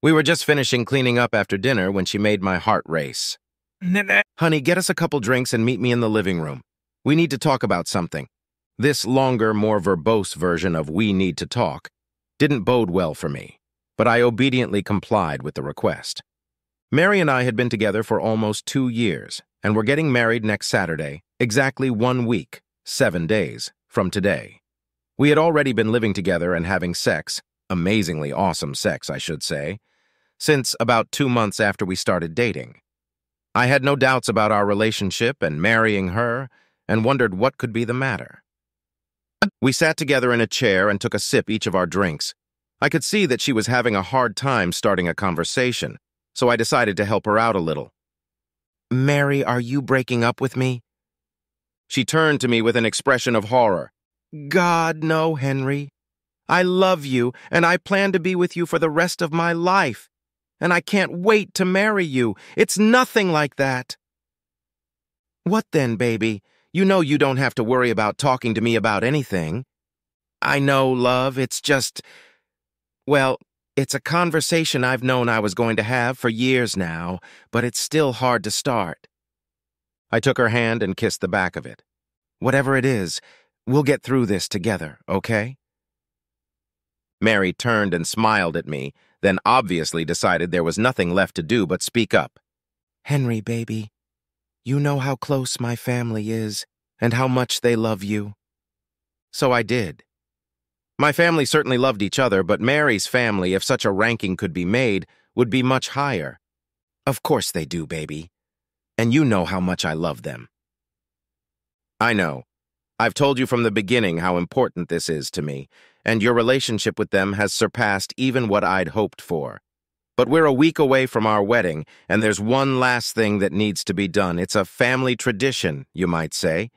We were just finishing cleaning up after dinner when she made my heart race. Honey, get us a couple drinks and meet me in the living room. We need to talk about something. This longer, more verbose version of "we need to talk" didn't bode well for me, but I obediently complied with the request. Mary and I had been together for almost 2 years, and were getting married next Saturday, exactly 1 week, 7 days, from today. We had already been living together and having sex, amazingly awesome sex, I should say, since about 2 months after we started dating. I had no doubts about our relationship and marrying her, and wondered what could be the matter. We sat together in a chair and took a sip each of our drinks. I could see that she was having a hard time starting a conversation, so I decided to help her out a little. "Mary, are you breaking up with me?" She turned to me with an expression of horror. "God, no, Henry. I love you, and I plan to be with you for the rest of my life. And I can't wait to marry you. It's nothing like that." "What then, baby? You know you don't have to worry about talking to me about anything." "I know, love, it's just... Well, it's a conversation I've known I was going to have for years now, but it's still hard to start." I took her hand and kissed the back of it. "Whatever it is, we'll get through this together, okay?" Mary turned and smiled at me, then obviously decided there was nothing left to do but speak up. "Henry, baby, you know how close my family is, and how much they love you." So I did. My family certainly loved each other, but Mary's family, if such a ranking could be made, would be much higher. "Of course they do, baby. And you know how much I love them." "I know. I've told you from the beginning how important this is to me, and your relationship with them has surpassed even what I'd hoped for. But we're a week away from our wedding, and there's one last thing that needs to be done. It's a family tradition, you might say.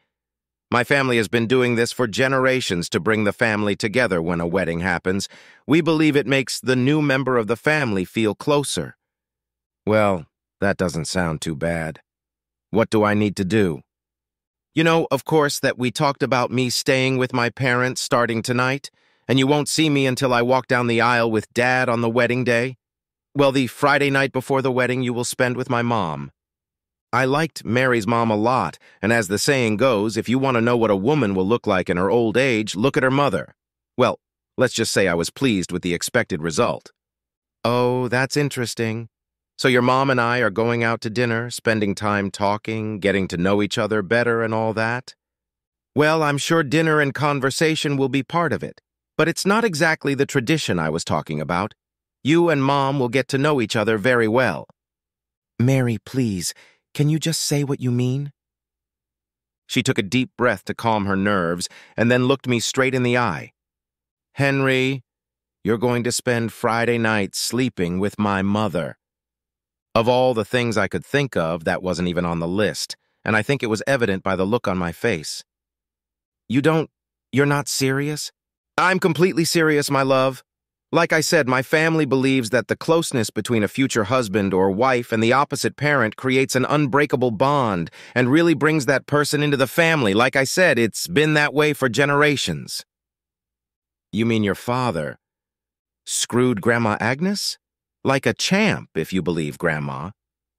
My family has been doing this for generations to bring the family together when a wedding happens. We believe it makes the new member of the family feel closer." "Well, that doesn't sound too bad. What do I need to do?" "You know, of course, that we talked about me staying with my parents starting tonight, and you won't see me until I walk down the aisle with Dad on the wedding day? Well, the Friday night before the wedding you will spend with my mom. I liked Mary's mom a lot, and as the saying goes, if you want to know what a woman will look like in her old age, look at her mother. Well, let's just say I was pleased with the expected result." "Oh, that's interesting. So your mom and I are going out to dinner, spending time talking, getting to know each other better and all that?" "Well, I'm sure dinner and conversation will be part of it, but it's not exactly the tradition I was talking about. You and Mom will get to know each other very well." "Mary, please, can you just say what you mean?" She took a deep breath to calm her nerves and then looked me straight in the eye. "Henry, you're going to spend Friday night sleeping with my mother." Of all the things I could think of, that wasn't even on the list, and I think it was evident by the look on my face. You're not serious?" "I'm completely serious, my love. Like I said, my family believes that the closeness between a future husband or wife and the opposite parent creates an unbreakable bond and really brings that person into the family. Like I said, it's been that way for generations." "You mean your father screwed Grandma Agnes? Like a champ, if you believe Grandma.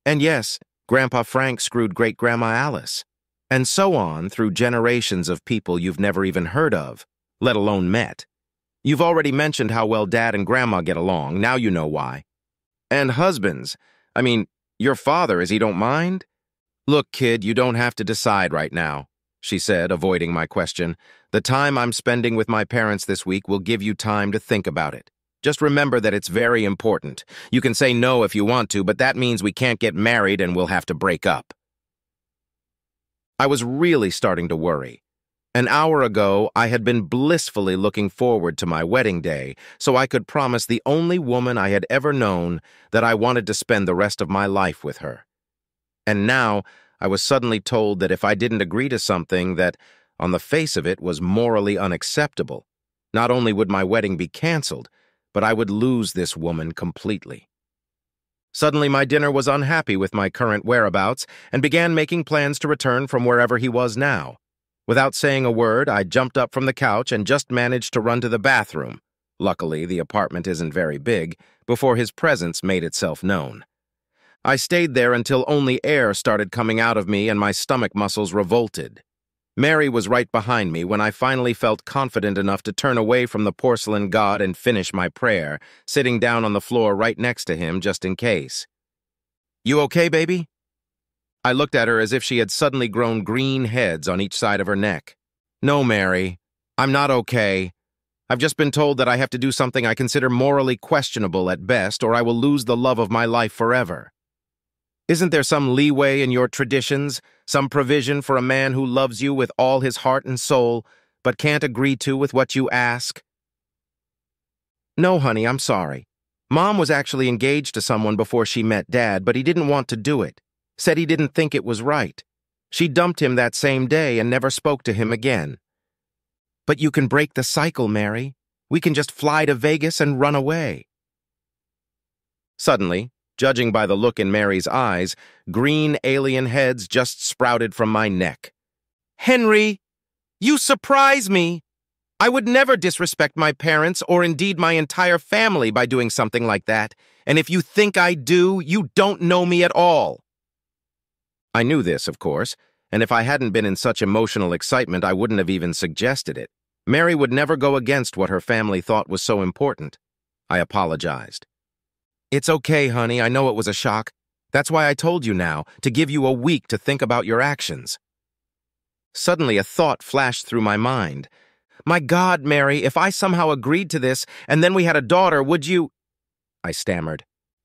And yes, Grandpa Frank screwed Great-Grandma Alice. And so on through generations of people you've never even heard of, let alone met. You've already mentioned how well Dad and Grandma get along. Now you know why. And husbands. I mean, your father, as he don't mind?" "Look, kid, you don't have to decide right now," she said, avoiding my question. "The time I'm spending with my parents this week will give you time to think about it. Just remember that it's very important. You can say no if you want to, but that means we can't get married and we'll have to break up." I was really starting to worry. An hour ago, I had been blissfully looking forward to my wedding day, so I could promise the only woman I had ever known that I wanted to spend the rest of my life with her. And now, I was suddenly told that if I didn't agree to something that, on the face of it, was morally unacceptable, not only would my wedding be canceled, but I would lose this woman completely. Suddenly, my dinner was unhappy with my current whereabouts and began making plans to return from wherever he was now. Without saying a word, I jumped up from the couch and just managed to run to the bathroom. Luckily, the apartment isn't very big, before his presence made itself known. I stayed there until only air started coming out of me and my stomach muscles revolted. Mary was right behind me when I finally felt confident enough to turn away from the porcelain god and finish my prayer, sitting down on the floor right next to him just in case. "You okay, baby?" I looked at her as if she had suddenly grown green heads on each side of her neck. "No, Mary, I'm not okay. I've just been told that I have to do something I consider morally questionable at best, or I will lose the love of my life forever. Isn't there some leeway in your traditions, some provision for a man who loves you with all his heart and soul, but can't agree with what you ask?" "No, honey, I'm sorry. Mom was actually engaged to someone before she met Dad, but he didn't want to do it. Said he didn't think it was right. She dumped him that same day and never spoke to him again." "But you can break the cycle, Mary. We can just fly to Vegas and run away." Suddenly, judging by the look in Mary's eyes, green alien heads just sprouted from my neck. "Henry, you surprise me! I would never disrespect my parents or indeed my entire family by doing something like that, and if you think I do, you don't know me at all." I knew this, of course, and if I hadn't been in such emotional excitement, I wouldn't have even suggested it. Mary would never go against what her family thought was so important. I apologized. "It's okay, honey. I know it was a shock. That's why I told you now, to give you a week to think about your actions." Suddenly, a thought flashed through my mind. "My God, Mary, if I somehow agreed to this and then we had a daughter, would you—" I stammered.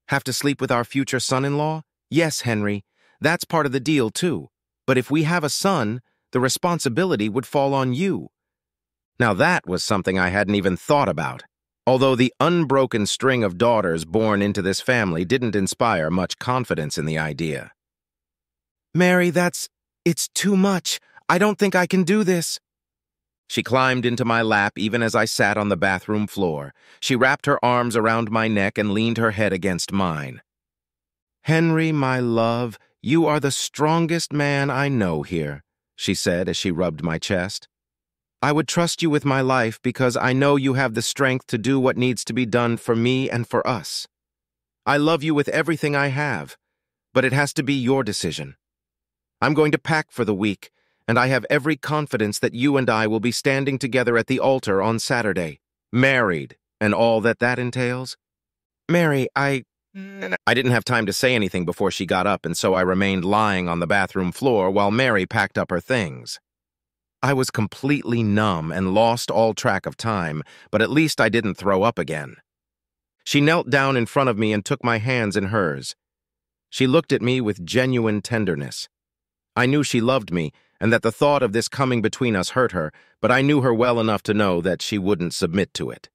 "Have to sleep with our future son-in-law? Yes, Henry. That's part of the deal, too. But if we have a son, the responsibility would fall on you." Now that was something I hadn't even thought about, although the unbroken string of daughters born into this family didn't inspire much confidence in the idea. "Mary, it's too much. I don't think I can do this." She climbed into my lap even as I sat on the bathroom floor. She wrapped her arms around my neck and leaned her head against mine. "Henry, my love, you are the strongest man I know here," she said as she rubbed my chest. "I would trust you with my life because I know you have the strength to do what needs to be done for me and for us. I love you with everything I have, but it has to be your decision. I'm going to pack for the week, and I have every confidence that you and I will be standing together at the altar on Saturday, married, and all that entails." "Mary, I didn't have time to say anything before she got up, and so I remained lying on the bathroom floor while Mary packed up her things. I was completely numb and lost all track of time, but at least I didn't throw up again. She knelt down in front of me and took my hands in hers. She looked at me with genuine tenderness. I knew she loved me and that the thought of this coming between us hurt her, but I knew her well enough to know that she wouldn't submit to it.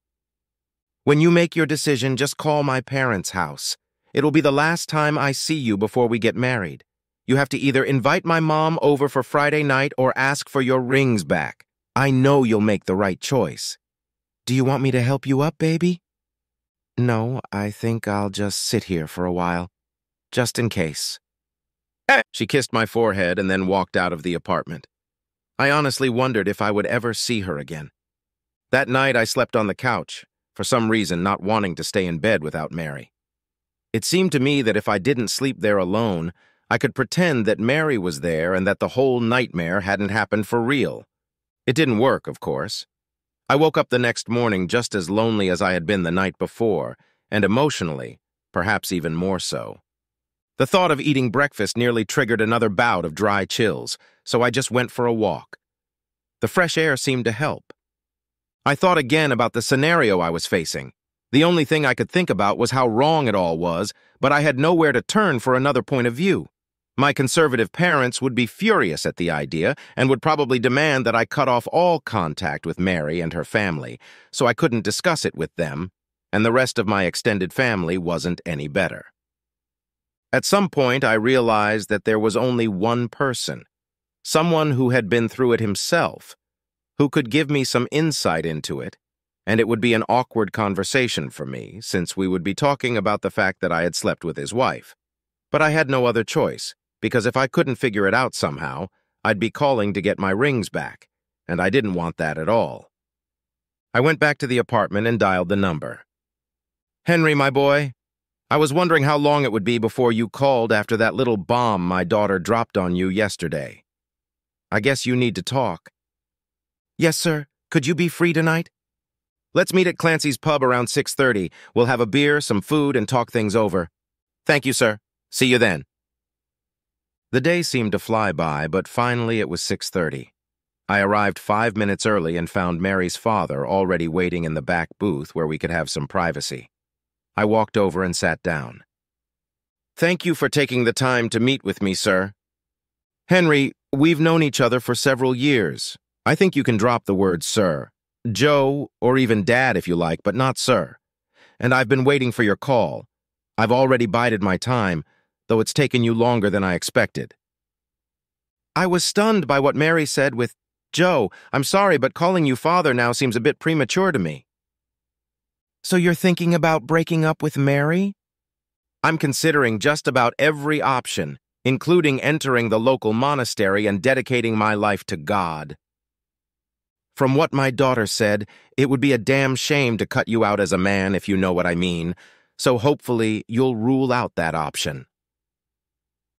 "When you make your decision, just call my parents' house. It'll be the last time I see you before we get married. You have to either invite my mom over for Friday night or ask for your rings back. I know you'll make the right choice. Do you want me to help you up, baby?" "No, I think I'll just sit here for a while, just in case." She kissed my forehead and then walked out of the apartment. I honestly wondered if I would ever see her again. That night I slept on the couch, for some reason not wanting to stay in bed without Mary. It seemed to me that if I didn't sleep there alone, I could pretend that Mary was there and that the whole nightmare hadn't happened for real. It didn't work, of course. I woke up the next morning just as lonely as I had been the night before, and emotionally, perhaps even more so. The thought of eating breakfast nearly triggered another bout of dry chills, so I just went for a walk. The fresh air seemed to help. I thought again about the scenario I was facing. The only thing I could think about was how wrong it all was, but I had nowhere to turn for another point of view. My conservative parents would be furious at the idea and would probably demand that I cut off all contact with Mary and her family, so I couldn't discuss it with them, and the rest of my extended family wasn't any better. At some point, I realized that there was only one person, someone who had been through it himself, who could give me some insight into it, and it would be an awkward conversation for me, since we would be talking about the fact that I had slept with his wife. But I had no other choice, because if I couldn't figure it out somehow, I'd be calling to get my rings back, and I didn't want that at all. I went back to the apartment and dialed the number. Henry, my boy, I was wondering how long it would be before you called after that little bomb my daughter dropped on you yesterday. I guess you need to talk. Yes, sir. Could you be free tonight? Let's meet at Clancy's Pub around 6:30. We'll have a beer, some food, and talk things over. Thank you, sir. See you then. The day seemed to fly by, but finally it was 6:30. I arrived 5 minutes early and found Mary's father already waiting in the back booth where we could have some privacy. I walked over and sat down. Thank you for taking the time to meet with me, sir. Henry, we've known each other for several years. I think you can drop the word sir. Joe, or even Dad if you like, but not sir. And I've been waiting for your call. I've already bided my time, though it's taken you longer than I expected. I was stunned by what Mary said with, Joe, I'm sorry, but calling you father now seems a bit premature to me. So you're thinking about breaking up with Mary? I'm considering just about every option, including entering the local monastery and dedicating my life to God. From what my daughter said, it would be a damn shame to cut you out as a man, if you know what I mean, so hopefully you'll rule out that option.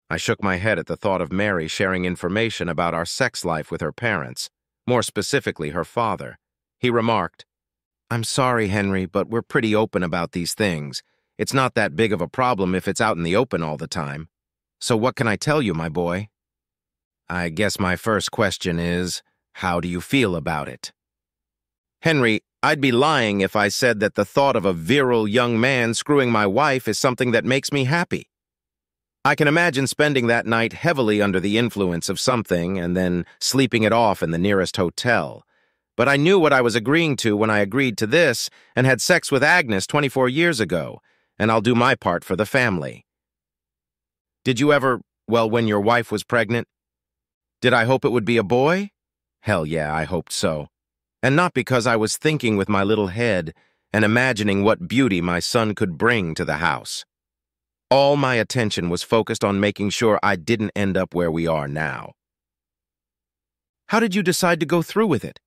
I shook my head at the thought of Mary sharing information about our sex life with her parents, more specifically her father. He remarked, I'm sorry, Henry, but we're pretty open about these things. It's not that big of a problem if it's out in the open all the time. So what can I tell you, my boy? I guess my first question is, how do you feel about it? Henry, I'd be lying if I said that the thought of a virile young man screwing my wife is something that makes me happy. I can imagine spending that night heavily under the influence of something and then sleeping it off in the nearest hotel. But I knew what I was agreeing to when I agreed to this and had sex with Agnes 24 years ago, and I'll do my part for the family. Did you ever, when your wife was pregnant? Did I hope it would be a boy? Hell yeah, I hoped so. And not because I was thinking with my little head and imagining what beauty my son could bring to the house. All my attention was focused on making sure I didn't end up where we are now. How did you decide to go through with it?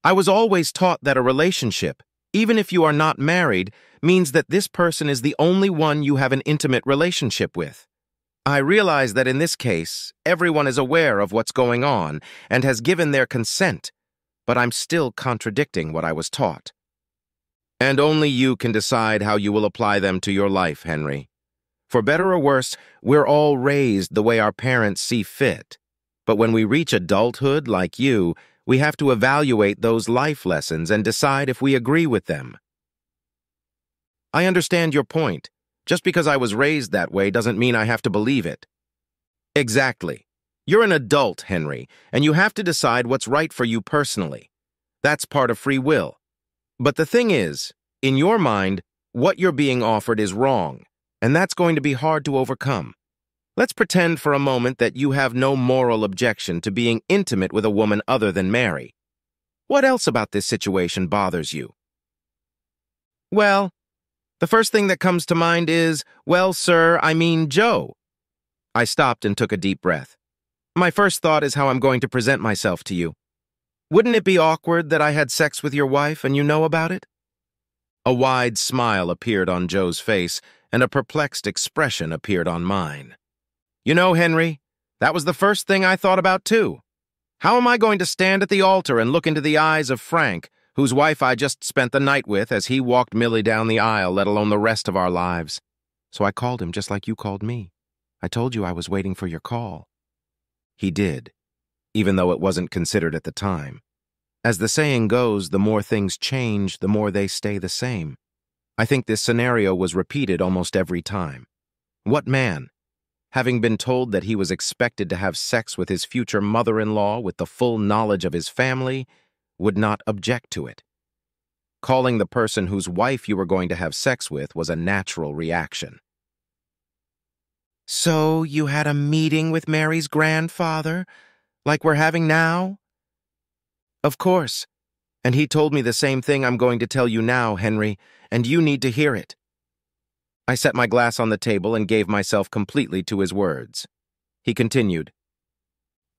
I was always taught that a relationship, even if you are not married, means that this person is the only one you have an intimate relationship with. I realize that in this case, everyone is aware of what's going on and has given their consent, but I'm still contradicting what I was taught. And only you can decide how you will apply them to your life, Henry. For better or worse, we're all raised the way our parents see fit. But when we reach adulthood, like you, we have to evaluate those life lessons and decide if we agree with them. I understand your point. Just because I was raised that way doesn't mean I have to believe it. Exactly. You're an adult, Henry, and you have to decide what's right for you personally. That's part of free will. But the thing is, in your mind, what you're being offered is wrong, and that's going to be hard to overcome. Let's pretend for a moment that you have no moral objection to being intimate with a woman other than Mary. What else about this situation bothers you? Well, the first thing that comes to mind is, sir, I mean Joe. I stopped and took a deep breath. My first thought is how I'm going to present myself to you. Wouldn't it be awkward that I had sex with your wife and you know about it? A wide smile appeared on Joe's face, and a perplexed expression appeared on mine. You know, Henry, that was the first thing I thought about too. How am I going to stand at the altar and look into the eyes of Frank, whose wife I just spent the night with as he walked Millie down the aisle, let alone the rest of our lives? So I called him just like you called me. I told you I was waiting for your call. He did, even though it wasn't considered at the time. As the saying goes, the more things change, the more they stay the same. I think this scenario was repeated almost every time. What man, having been told that he was expected to have sex with his future mother-in-law with the full knowledge of his family, would not object to it? Calling the person whose wife you were going to have sex with was a natural reaction. So you had a meeting with Mary's grandfather, like we're having now? Of course. And he told me the same thing I'm going to tell you now, Henry, and you need to hear it. I set my glass on the table and gave myself completely to his words. He continued,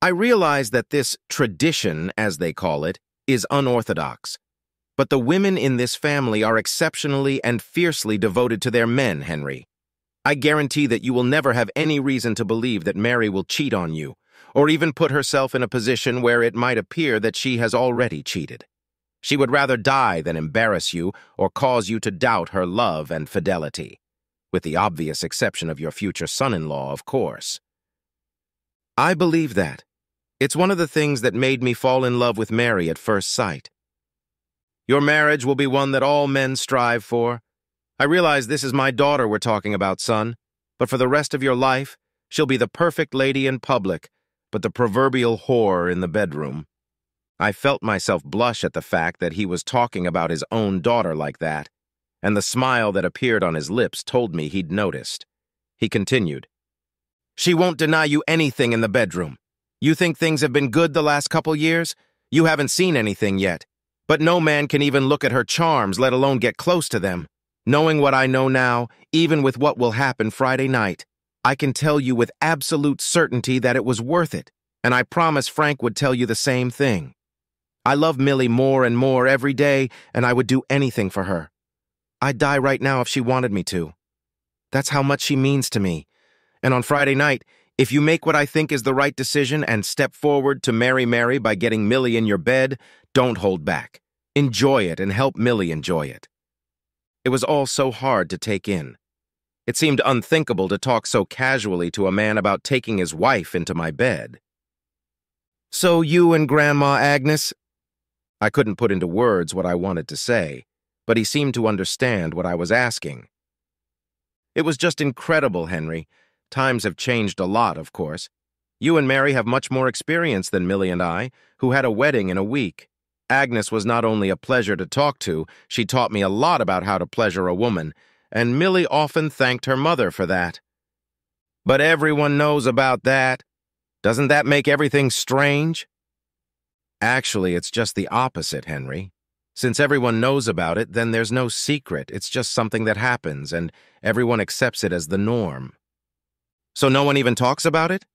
I realize that this tradition, as they call it, is unorthodox. But the women in this family are exceptionally and fiercely devoted to their men, Henry. I guarantee that you will never have any reason to believe that Mary will cheat on you, or even put herself in a position where it might appear that she has already cheated. She would rather die than embarrass you or cause you to doubt her love and fidelity, with the obvious exception of your future son-in-law, of course. I believe that. It's one of the things that made me fall in love with Mary at first sight. Your marriage will be one that all men strive for. I realize this is my daughter we're talking about, son, but for the rest of your life, she'll be the perfect lady in public, but the proverbial whore in the bedroom. I felt myself blush at the fact that he was talking about his own daughter like that, and the smile that appeared on his lips told me he'd noticed. He continued, "She won't deny you anything in the bedroom. You think things have been good the last couple years? You haven't seen anything yet. But no man can even look at her charms, let alone get close to them. Knowing what I know now, even with what will happen Friday night, I can tell you with absolute certainty that it was worth it, and I promise Frank would tell you the same thing. I love Millie more and more every day, and I would do anything for her. I'd die right now if she wanted me to. That's how much she means to me. And on Friday night, if you make what I think is the right decision and step forward to marry Mary by getting Millie in your bed, don't hold back. Enjoy it and help Millie enjoy it." It was all so hard to take in. It seemed unthinkable to talk so casually to a man about taking his wife into my bed. "So you and Grandma Agnes—" I couldn't put into words what I wanted to say, but he seemed to understand what I was asking. "It was just incredible, Henry. Times have changed a lot, of course. You and Mary have much more experience than Millie and I, who had a wedding in a week. Agnes was not only a pleasure to talk to, she taught me a lot about how to pleasure a woman, and Millie often thanked her mother for that." "But everyone knows about that. Doesn't that make everything strange?" "Actually, it's just the opposite, Henry. Since everyone knows about it, then there's no secret. It's just something that happens, and everyone accepts it as the norm." "So no one even talks about it?"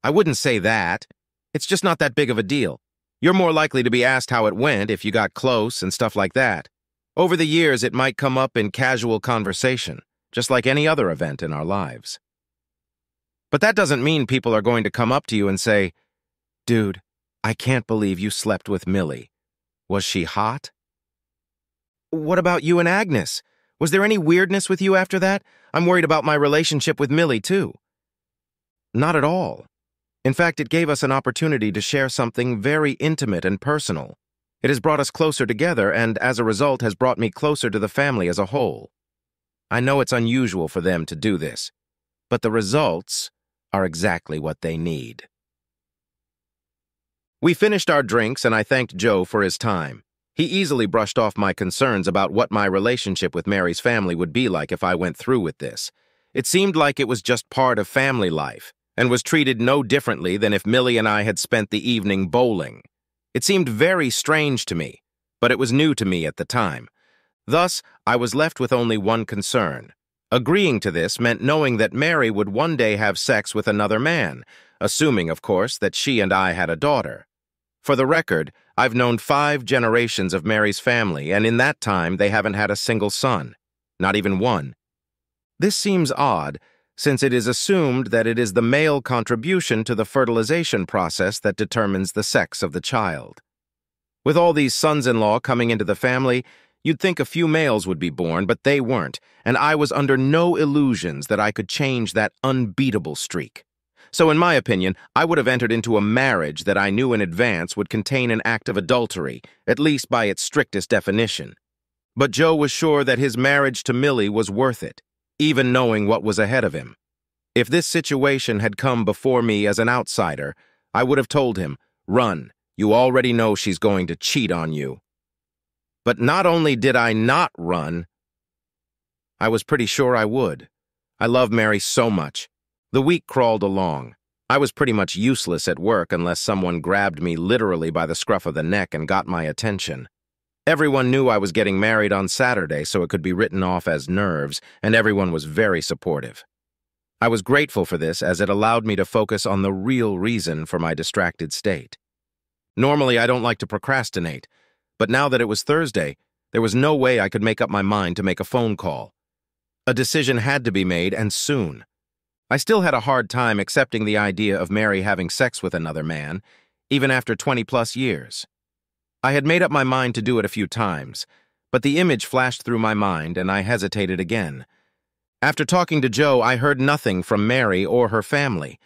"I wouldn't say that. It's just not that big of a deal. You're more likely to be asked how it went if you got close and stuff like that. Over the years, it might come up in casual conversation, just like any other event in our lives. But that doesn't mean people are going to come up to you and say, 'Dude, I can't believe you slept with Millie. Was she hot?'" "What about you and Agnes? Was there any weirdness with you after that? I'm worried about my relationship with Millie, too." "Not at all. In fact, it gave us an opportunity to share something very intimate and personal. It has brought us closer together and, as a result, has brought me closer to the family as a whole. I know it's unusual for them to do this, but the results are exactly what they need." We finished our drinks, and I thanked Joe for his time. He easily brushed off my concerns about what my relationship with Mary's family would be like if I went through with this. It seemed like it was just part of family life, and was treated no differently than if Millie and I had spent the evening bowling. It seemed very strange to me, but it was new to me at the time. Thus, I was left with only one concern. Agreeing to this meant knowing that Mary would one day have sex with another man, assuming, of course, that she and I had a daughter. For the record, I've known 5 generations of Mary's family, and in that time they haven't had a single son, not even one. This seems odd, since it is assumed that it is the male contribution to the fertilization process that determines the sex of the child. With all these sons-in-law coming into the family, you'd think a few males would be born, but they weren't, and I was under no illusions that I could change that unbeatable streak. So in my opinion, I would have entered into a marriage that I knew in advance would contain an act of adultery, at least by its strictest definition. But Joe was sure that his marriage to Millie was worth it, even knowing what was ahead of him. If this situation had come before me as an outsider, I would have told him, "Run, you already know she's going to cheat on you." But not only did I not run, I was pretty sure I would. I love Mary so much. The week crawled along. I was pretty much useless at work unless someone grabbed me literally by the scruff of the neck and got my attention. Everyone knew I was getting married on Saturday, so it could be written off as nerves, and everyone was very supportive. I was grateful for this, as it allowed me to focus on the real reason for my distracted state. Normally, I don't like to procrastinate, But now that it was Thursday, there was no way I could make up my mind to make a phone call. A decision had to be made, and soon. I still had a hard time accepting the idea of Mary having sex with another man, even after 20-plus years. I had made up my mind to do it a few times, but the image flashed through my mind and I hesitated again. After talking to Joe, I heard nothing from Mary or her family.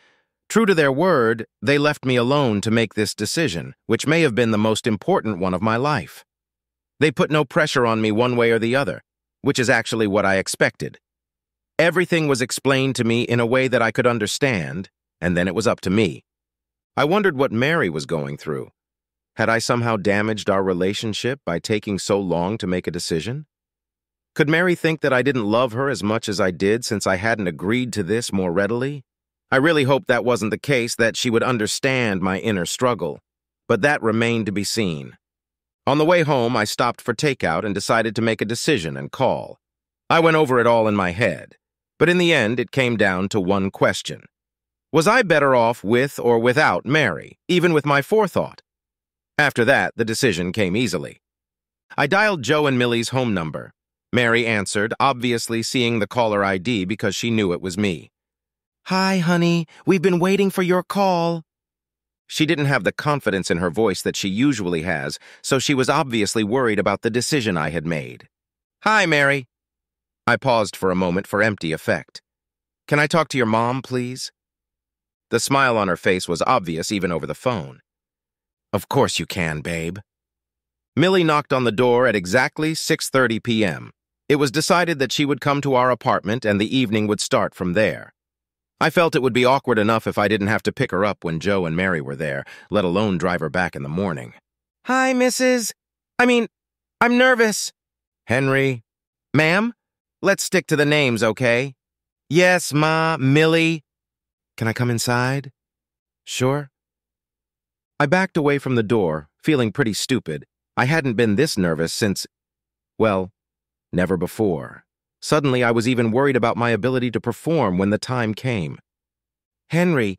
True to their word, they left me alone to make this decision, which may have been the most important one of my life. They put no pressure on me one way or the other, which is actually what I expected. Everything was explained to me in a way that I could understand, and then it was up to me. I wondered what Mary was going through. Had I somehow damaged our relationship by taking so long to make a decision? Could Mary think that I didn't love her as much as I did since I hadn't agreed to this more readily? I really hoped that wasn't the case, that she would understand my inner struggle, but that remained to be seen. On the way home, I stopped for takeout and decided to make a decision and call. I went over it all in my head, but in the end, it came down to one question. Was I better off with or without Mary, even with my forethought? After that, the decision came easily. I dialed Joe and Millie's home number. Mary answered, obviously seeing the caller ID because she knew it was me. "Hi, honey. We've been waiting for your call." She didn't have the confidence in her voice that she usually has, so she was obviously worried about the decision I had made. "Hi, Mary." I paused for a moment for empty effect. "Can I talk to your mom, please?" The smile on her face was obvious even over the phone. "Of course you can, babe." Millie knocked on the door at exactly 6:30 p.m. It was decided that she would come to our apartment and the evening would start from there. I felt it would be awkward enough if I didn't have to pick her up when Joe and Mary were there, let alone drive her back in the morning. "Hi, Mrs. I'm nervous." "Henry." "Ma'am? Let's stick to the names, okay?" "Yes, Ma, Millie." "Can I come inside?" "Sure." I backed away from the door, feeling pretty stupid. I hadn't been this nervous since, well, never before. Suddenly, I was even worried about my ability to perform when the time came. "Henry,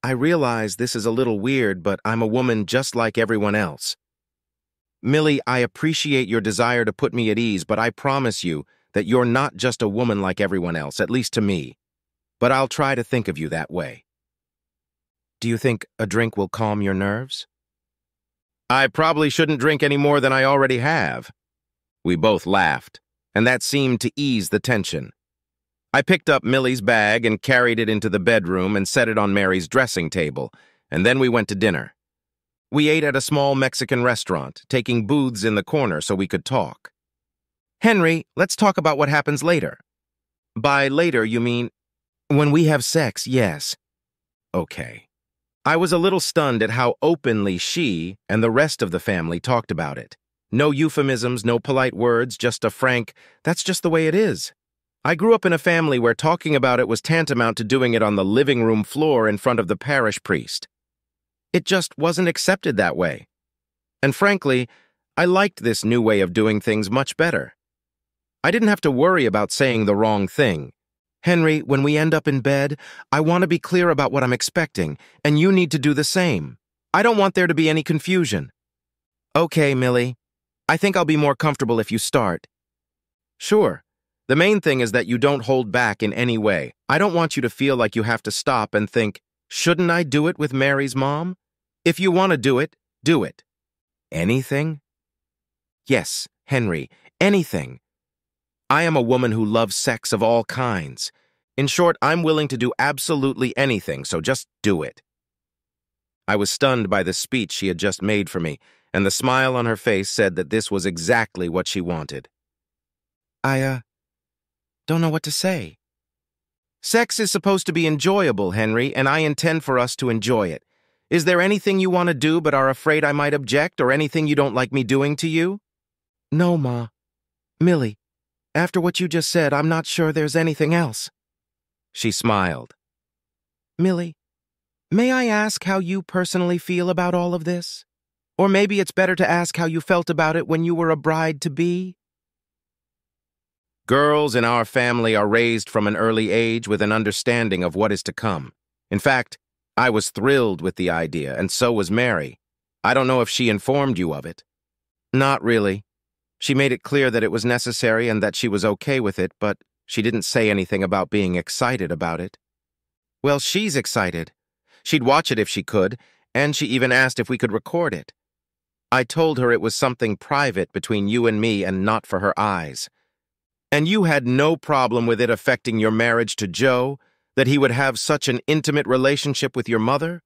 I realize this is a little weird, but I'm a woman just like everyone else. Millie, I appreciate your desire to put me at ease, but I promise you that you're not just a woman like everyone else, at least to me. But I'll try to think of you that way. Do you think a drink will calm your nerves?" "I probably shouldn't drink any more than I already have." We both laughed, and that seemed to ease the tension. I picked up Millie's bag and carried it into the bedroom and set it on Mary's dressing table, and then we went to dinner. We ate at a small Mexican restaurant, taking booths in the corner so we could talk. "Henry, let's talk about what happens later." "By later, you mean when we have sex, yes." "Okay." I was a little stunned at how openly she and the rest of the family talked about it. No euphemisms, no polite words, just a frank, "That's just the way it is." I grew up in a family where talking about it was tantamount to doing it on the living room floor in front of the parish priest. It just wasn't accepted that way. And frankly, I liked this new way of doing things much better. I didn't have to worry about saying the wrong thing. "Henry, when we end up in bed, I want to be clear about what I'm expecting, and you need to do the same. I don't want there to be any confusion." "Okay, Millie. I think I'll be more comfortable if you start." "Sure. The main thing is that you don't hold back in any way. I don't want you to feel like you have to stop and think, shouldn't I do it with Mary's mom? If you want to do it, do it." "Anything?" "Yes, Henry, anything. I am a woman who loves sex of all kinds. In short, I'm willing to do absolutely anything, so just do it." I was stunned by the speech she had just made for me, and the smile on her face said that this was exactly what she wanted. I don't know what to say. "Sex is supposed to be enjoyable, Henry, and I intend for us to enjoy it. Is there anything you want to do but are afraid I might object, or anything you don't like me doing to you?" "No, Ma. Millie, after what you just said, I'm not sure there's anything else." She smiled. "Millie, may I ask how you personally feel about all of this? Or maybe it's better to ask how you felt about it when you were a bride-to-be?" Girls in our family are raised from an early age with an understanding of what is to come. In fact, I was thrilled with the idea, and so was Mary. I don't know if she informed you of it. Not really. She made it clear that it was necessary and that she was okay with it, but she didn't say anything about being excited about it. Well, she's excited. She'd watch it if she could, and she even asked if we could record it. I told her it was something private between you and me and not for her eyes. And you had no problem with it affecting your marriage to Joe, that he would have such an intimate relationship with your mother?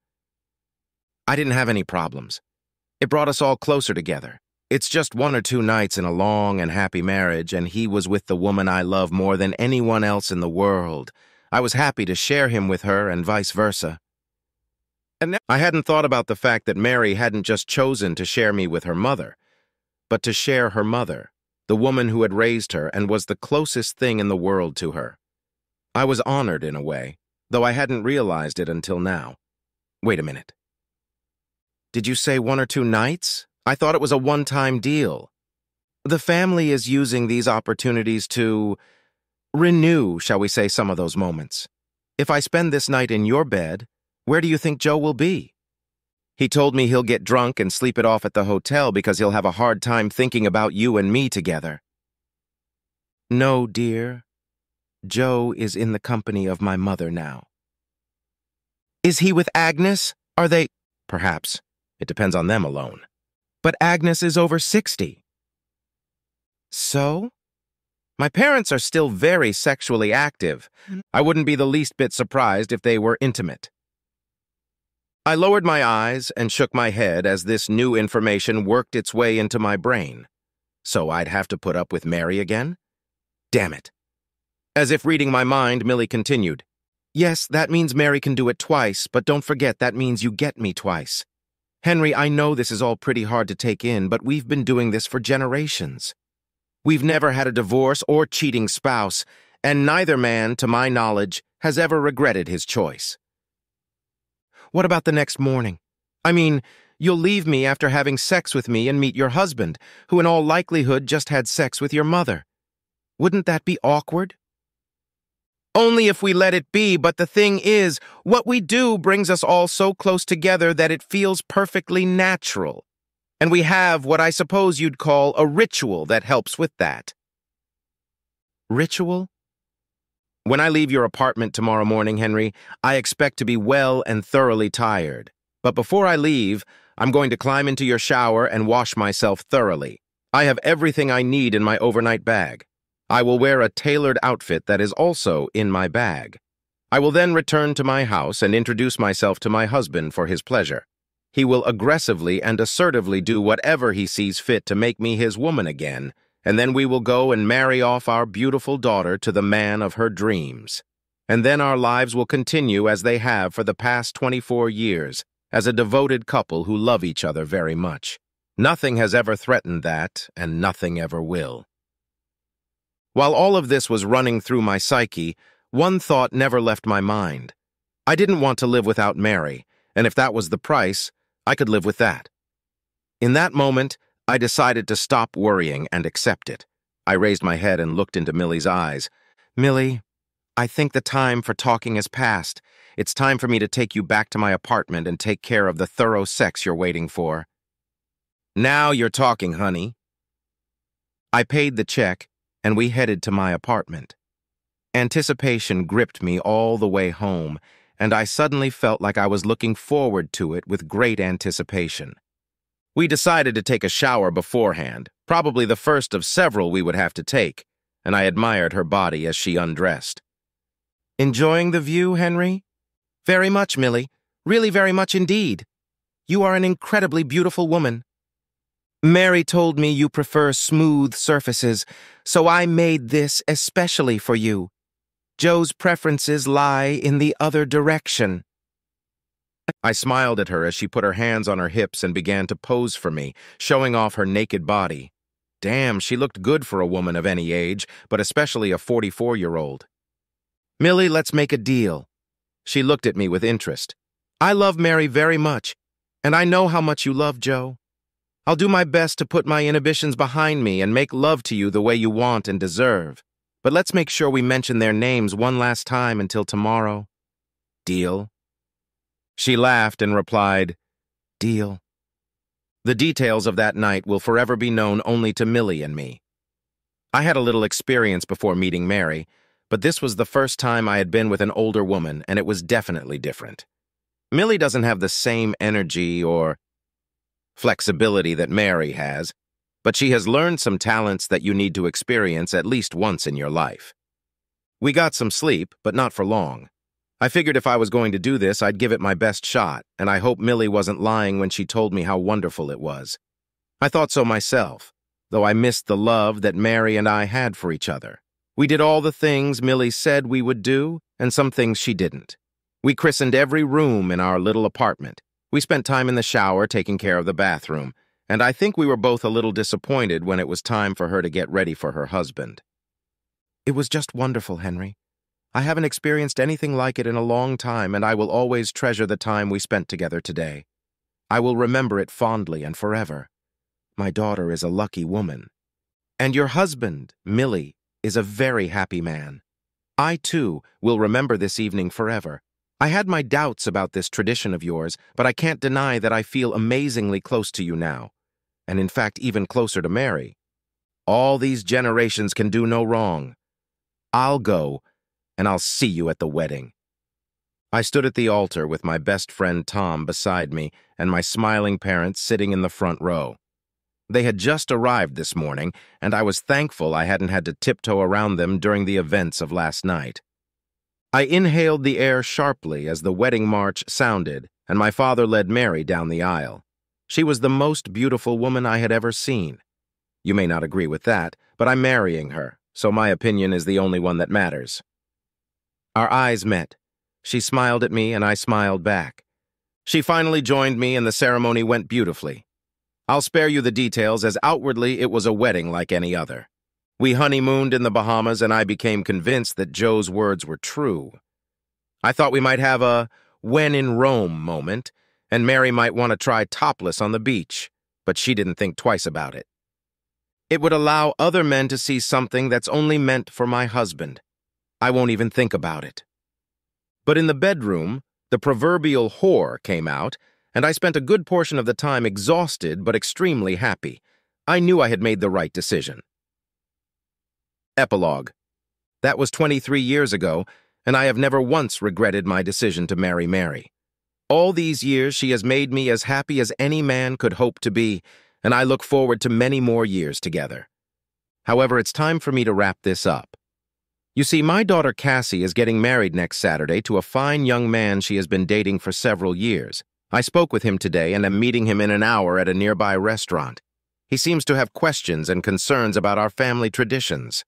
I didn't have any problems. It brought us all closer together. It's just 1 or 2 nights in a long and happy marriage, and he was with the woman I love more than anyone else in the world. I was happy to share him with her and vice versa. And I hadn't thought about the fact that Mary hadn't just chosen to share me with her mother, but to share her mother, the woman who had raised her and was the closest thing in the world to her. I was honored in a way, though I hadn't realized it until now. Wait a minute. Did you say 1 or 2 nights? I thought it was a one-time deal. The family is using these opportunities to renew, shall we say, some of those moments. If I spend this night in your bed, where do you think Joe will be? He told me he'll get drunk and sleep it off at the hotel because he'll have a hard time thinking about you and me together. No, dear. Joe is in the company of my mother now. Is he with Agnes? Are they? Perhaps. It depends on them alone. But Agnes is over 60. So? My parents are still very sexually active. I wouldn't be the least bit surprised if they were intimate. I lowered my eyes and shook my head as this new information worked its way into my brain. So I'd have to put up with Mary again? Damn it. As if reading my mind, Millie continued. Yes, that means Mary can do it twice, but don't forget that means you get me twice. Henry, I know this is all pretty hard to take in, but we've been doing this for generations. We've never had a divorce or cheating spouse, and neither man, to my knowledge, has ever regretted his choice. What about the next morning? I mean, you'll leave me after having sex with me and meet your husband, who in all likelihood just had sex with your mother. Wouldn't that be awkward? Only if we let it be, but the thing is, what we do brings us all so close together that it feels perfectly natural. And we have what I suppose you'd call a ritual that helps with that. Ritual? When I leave your apartment tomorrow morning, Henry, I expect to be well and thoroughly tired. But before I leave, I'm going to climb into your shower and wash myself thoroughly. I have everything I need in my overnight bag. I will wear a tailored outfit that is also in my bag. I will then return to my house and introduce myself to my husband for his pleasure. He will aggressively and assertively do whatever he sees fit to make me his woman again, and then we will go and marry off our beautiful daughter to the man of her dreams. And then our lives will continue as they have for the past 24 years, as a devoted couple who love each other very much. Nothing has ever threatened that, and nothing ever will. While all of this was running through my psyche, one thought never left my mind. I didn't want to live without Mary, and if that was the price, I could live with that. In that moment, I decided to stop worrying and accept it. I raised my head and looked into Millie's eyes. Millie, I think the time for talking has passed. It's time for me to take you back to my apartment and take care of the thorough sex you're waiting for. Now you're talking, honey. I paid the check, and we headed to my apartment. Anticipation gripped me all the way home, and I suddenly felt like I was looking forward to it with great anticipation. We decided to take a shower beforehand, probably the first of several we would have to take, and I admired her body as she undressed. Enjoying the view, Henry? Very much, Millie. Really very much indeed. You are an incredibly beautiful woman. Mary told me you prefer smooth surfaces, so I made this especially for you. Joe's preferences lie in the other direction. I smiled at her as she put her hands on her hips and began to pose for me, showing off her naked body. Damn, she looked good for a woman of any age, but especially a 44-year-old. Millie, let's make a deal. She looked at me with interest. I love Mary very much, and I know how much you love Joe. I'll do my best to put my inhibitions behind me and make love to you the way you want and deserve. But let's make sure we mention their names one last time until tomorrow. Deal? She laughed and replied, Deal. The details of that night will forever be known only to Millie and me. I had a little experience before meeting Mary, but this was the first time I had been with an older woman, and it was definitely different. Millie doesn't have the same energy or flexibility that Mary has, but she has learned some talents that you need to experience at least once in your life. We got some sleep, but not for long. I figured if I was going to do this, I'd give it my best shot, and I hope Millie wasn't lying when she told me how wonderful it was. I thought so myself, though I missed the love that Mary and I had for each other. We did all the things Millie said we would do, and some things she didn't. We christened every room in our little apartment. We spent time in the shower taking care of the bathroom, and I think we were both a little disappointed when it was time for her to get ready for her husband. It was just wonderful, Henry. I haven't experienced anything like it in a long time, and I will always treasure the time we spent together today. I will remember it fondly and forever. My daughter is a lucky woman. And your husband, Millie, is a very happy man. I, too, will remember this evening forever. I had my doubts about this tradition of yours, but I can't deny that I feel amazingly close to you now, and in fact even closer to Mary. All these generations can do no wrong. I'll go, and I'll see you at the wedding. I stood at the altar with my best friend Tom beside me and my smiling parents sitting in the front row. They had just arrived this morning, and I was thankful I hadn't had to tiptoe around them during the events of last night. I inhaled the air sharply as the wedding march sounded, and my father led Mary down the aisle. She was the most beautiful woman I had ever seen. You may not agree with that, but I'm marrying her, so my opinion is the only one that matters. Our eyes met. She smiled at me, and I smiled back. She finally joined me, and the ceremony went beautifully. I'll spare you the details, as outwardly it was a wedding like any other. We honeymooned in the Bahamas, and I became convinced that Joe's words were true. I thought we might have a when in Rome moment, and Mary might want to try topless on the beach, but she didn't think twice about it. It would allow other men to see something that's only meant for my husband. I won't even think about it. But in the bedroom, the proverbial whore came out, and I spent a good portion of the time exhausted but extremely happy. I knew I had made the right decision. Epilogue. That was 23 years ago, and I have never once regretted my decision to marry Mary. All these years she has made me as happy as any man could hope to be, and I look forward to many more years together. However, it's time for me to wrap this up. You see, my daughter Cassie is getting married next Saturday to a fine young man she has been dating for several years. I spoke with him today and am meeting him in an hour at a nearby restaurant. He seems to have questions and concerns about our family traditions.